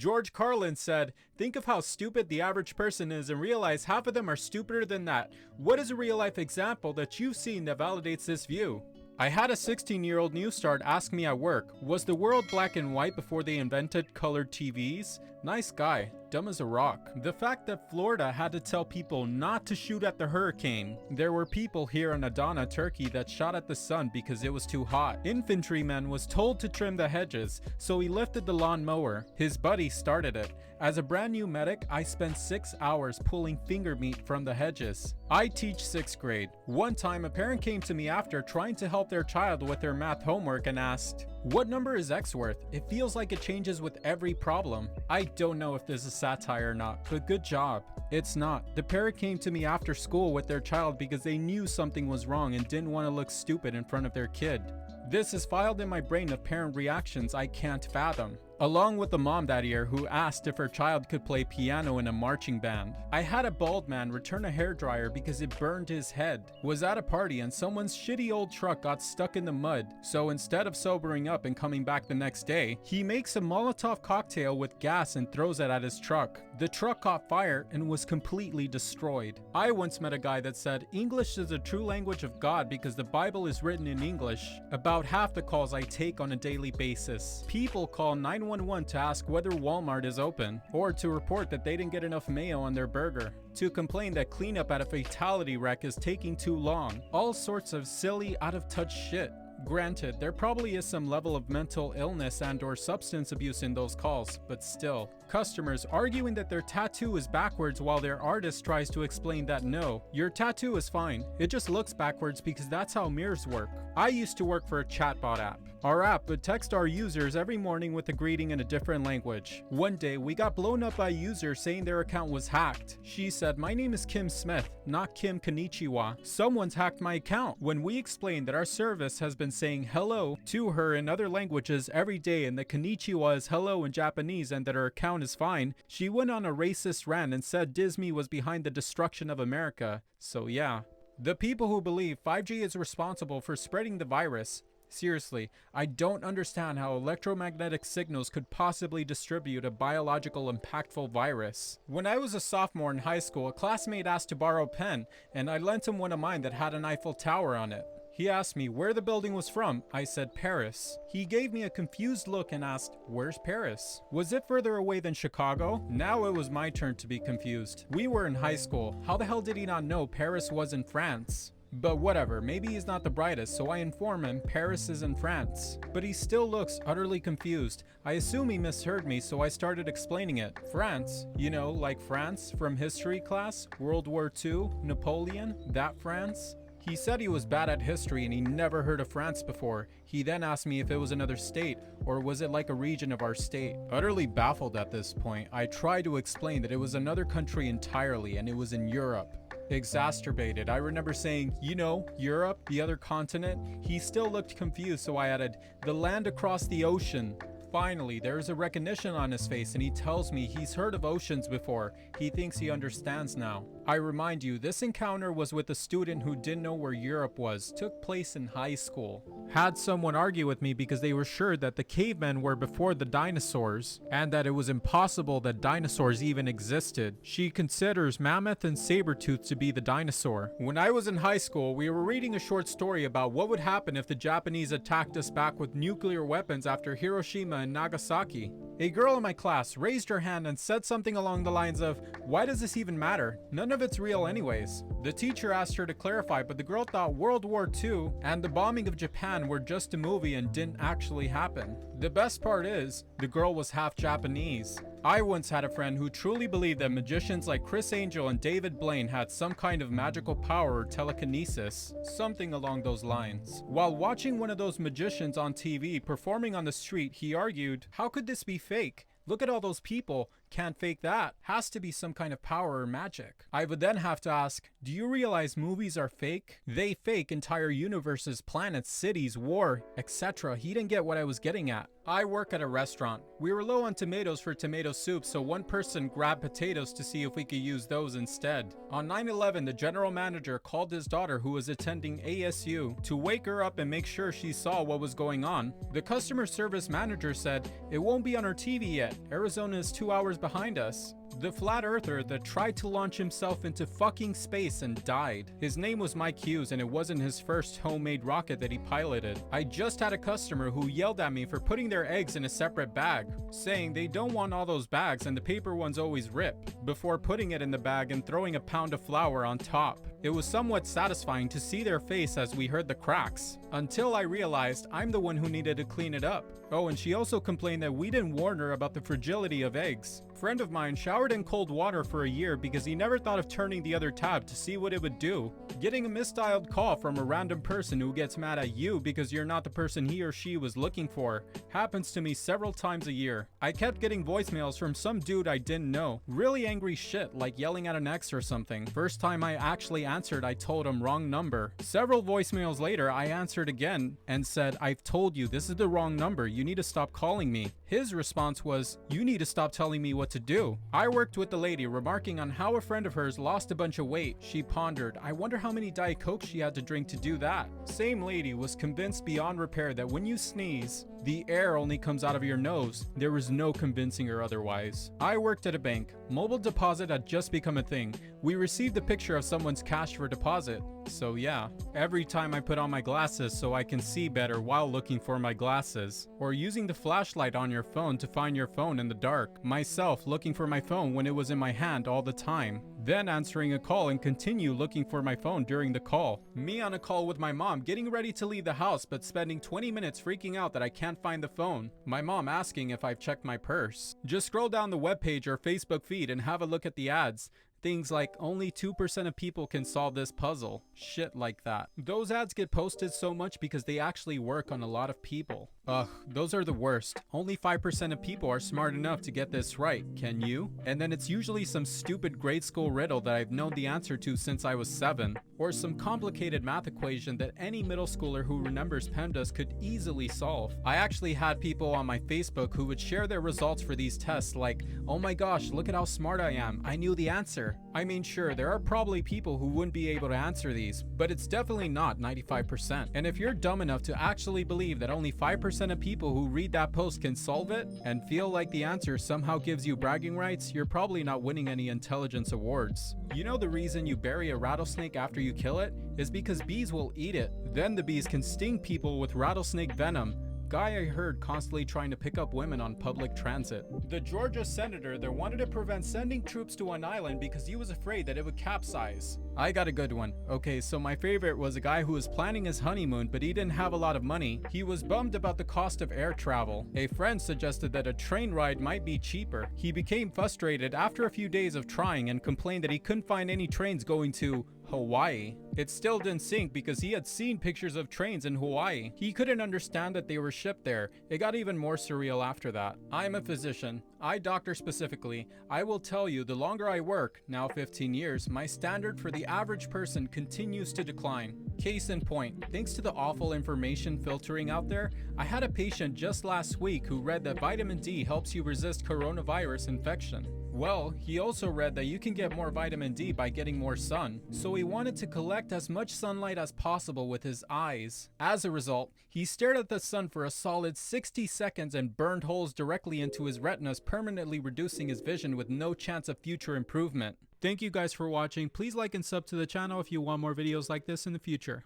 George Carlin said, "Think of how stupid the average person is and realize half of them are stupider than that. What is a real-life example that you've seen that validates this view?" I had a 16-year-old news star ask me at work, was the world black and white before they invented colored TVs? Nice guy, dumb as a rock. The fact that Florida had to tell people not to shoot at the hurricane. There were people here in Adana, Turkey that shot at the sun because it was too hot. Infantryman was told to trim the hedges, so he lifted the lawnmower. His buddy started it. As a brand new medic, I spent 6 hours pulling finger meat from the hedges. I teach 6th grade. One time a parent came to me after trying to help their child with their math homework and asked, "What number is X worth? It feels like it changes with every problem." I don't know if this is satire or not, but good job. It's not. The parent came to me after school with their child because they knew something was wrong and didn't want to look stupid in front of their kid. This is filed in my brain of parent reactions I can't fathom. Along with the mom that year who asked if her child could play piano in a marching band. I had a bald man return a hairdryer because it burned his head. Was at a party and someone's shitty old truck got stuck in the mud, so instead of sobering up and coming back the next day, he makes a Molotov cocktail with gas and throws it at his truck. The truck caught fire and was completely destroyed. I once met a guy that said English is the true language of God because the Bible is written in English. About half the calls I take on a daily basis. People call 911 to ask whether Walmart is open, or to report that they didn't get enough mayo on their burger, to complain that cleanup at a fatality wreck is taking too long. All sorts of silly, out-of-touch shit. Granted, there probably is some level of mental illness and/or substance abuse in those calls, but still. Customers arguing that their tattoo is backwards while their artist tries to explain that no, your tattoo is fine, it just looks backwards because that's how mirrors work. I used to work for a chatbot app. Our app would text our users every morning with a greeting in a different language. One day, we got blown up by a user saying their account was hacked. She said, "My name is Kim Smith, not Kim Konnichiwa. Someone's hacked my account." When we explained that our service has been saying hello to her in other languages every day and that Konnichiwa is hello in Japanese and that her account is fine, she went on a racist rant and said Disney was behind the destruction of America. So yeah. The people who believe 5G is responsible for spreading the virus. Seriously, I don't understand how electromagnetic signals could possibly distribute a biological impactful virus. When I was a sophomore in high school, a classmate asked to borrow a pen, and I lent him one of mine that had an Eiffel Tower on it. He asked me where the building was from. I said Paris. He gave me a confused look and asked, "Where's Paris? Was it further away than Chicago?" Now it was my turn to be confused. We were in high school. How the hell did he not know Paris was in France? But whatever, maybe he's not the brightest, so I inform him Paris is in France. But he still looks utterly confused. I assume he misheard me, so I started explaining it. France, you know, like France from history class, World War II, Napoleon, that France. He said he was bad at history and he never heard of France before. He then asked me if it was another state, or was it like a region of our state? Utterly baffled at this point, I tried to explain that it was another country entirely and it was in Europe. Exacerbated, I remember saying, you know, Europe, the other continent. He still looked confused, so I added, the land across the ocean. Finally, there is a recognition on his face and he tells me he's heard of oceans before. He thinks he understands now. I remind you, this encounter was with a student who didn't know where Europe was. Took place in high school. Had someone argue with me because they were sure that the cavemen were before the dinosaurs and that it was impossible that dinosaurs even existed. She considers mammoth and saber-tooth to be the dinosaur. When I was in high school, we were reading a short story about what would happen if the Japanese attacked us back with nuclear weapons after Hiroshima and Nagasaki. A girl in my class raised her hand and said something along the lines of, "Why does this even matter? None of it's real anyways." The teacher asked her to clarify, but the girl thought World War II and the bombing of Japan were just a movie and didn't actually happen. The best part is, the girl was half Japanese. I once had a friend who truly believed that magicians like Chris Angel and David Blaine had some kind of magical power or telekinesis, something along those lines. While watching one of those magicians on TV performing on the street, he argued, "How could this be fake? Look at all those people. Can't fake that. Has to be some kind of power or magic. I would then have to ask, do you realize movies are fake? They fake entire universes, planets, cities, war, etc. He didn't get what I was getting at. I work at a restaurant. We were low on tomatoes for tomato soup, so one person grabbed potatoes to see if we could use those instead. On 9/11, the general manager called his daughter, who was attending ASU, to wake her up and make sure she saw what was going on. The customer service manager said, "It won't be on our TV yet. Arizona is 2 hours behind us." The flat earther that tried to launch himself into fucking space and died. His name was Mike Hughes, and it wasn't his first homemade rocket that he piloted. I just had a customer who yelled at me for putting their eggs in a separate bag, saying they don't want all those bags and the paper ones always rip, before putting it in the bag and throwing a pound of flour on top. It was somewhat satisfying to see their face as we heard the cracks, until I realized I'm the one who needed to clean it up. Oh, and she also complained that we didn't warn her about the fragility of eggs. A friend of mine showered in cold water for a year because he never thought of turning the other tab to see what it would do. Getting a misdialed call from a random person who gets mad at you because you're not the person he or she was looking for happens to me several times a year. I kept getting voicemails from some dude I didn't know. Really angry shit, like yelling at an ex or something. First time I actually answered, I told him wrong number. Several voicemails later, I answered again and said, "I've told you this is the wrong number. You need to stop calling me." His response was, "You need to stop telling me what to do." I worked with the lady, remarking on how a friend of hers lost a bunch of weight. She pondered, "I wonder how many Diet Cokes she had to drink to do that." Same lady was convinced beyond repair that when you sneeze, the air only comes out of your nose. There was no convincing her otherwise. I worked at a bank. Mobile deposit had just become a thing. We received a picture of someone's cash for deposit. So yeah, every time I put on my glasses so I can see better while looking for my glasses, or using the flashlight on your phone to find your phone in the dark, myself looking for my phone when it was in my hand all the time, then answering a call and continue looking for my phone during the call, me on a call with my mom getting ready to leave the house but spending 20 minutes freaking out that I can't find the phone, my mom asking if I've checked my purse. Just scroll down the webpage or Facebook feed and have a look at the ads. Things like only 2% of people can solve this puzzle. Shit like that. Those ads get posted so much because they actually work on a lot of people. Ugh, those are the worst. Only 5% of people are smart enough to get this right. Can you? And then it's usually some stupid grade school riddle that I've known the answer to since I was 7. Or some complicated math equation that any middle schooler who remembers PEMDAS could easily solve. I actually had people on my Facebook who would share their results for these tests like, "Oh my gosh, look at how smart I am. I knew the answer." I mean, sure, there are probably people who wouldn't be able to answer these, but it's definitely not 95%. And if you're dumb enough to actually believe that only 5% of people who read that post can solve it and feel like the answer somehow gives you bragging rights, you're probably not winning any intelligence awards. You know the reason you bury a rattlesnake after you kill it is because bees will eat it. Then the bees can sting people with rattlesnake venom. Guy I heard constantly trying to pick up women on public transit. The Georgia senator that wanted to prevent sending troops to an island because he was afraid that it would capsize. I got a good one. Okay, so my favorite was a guy who was planning his honeymoon, but he didn't have a lot of money. He was bummed about the cost of air travel. A friend suggested that a train ride might be cheaper. He became frustrated after a few days of trying and complained that he couldn't find any trains going to Hawaii. It still didn't sink because he had seen pictures of trains in Hawaii. He couldn't understand that they were shipped there. It got even more surreal after that. I'm a physician. I doctor specifically. I will tell you, the longer I work, now 15 years, my standard for the average person continues to decline. Case in point, thanks to the awful information filtering out there, I had a patient just last week who read that vitamin D helps you resist coronavirus infection. Well, he also read that you can get more vitamin D by getting more sun, so he wanted to collect as much sunlight as possible with his eyes. As a result, he stared at the sun for a solid 60 seconds and burned holes directly into his retinas, permanently reducing his vision with no chance of future improvement. Thank you guys for watching. Please like and sub to the channel if you want more videos like this in the future.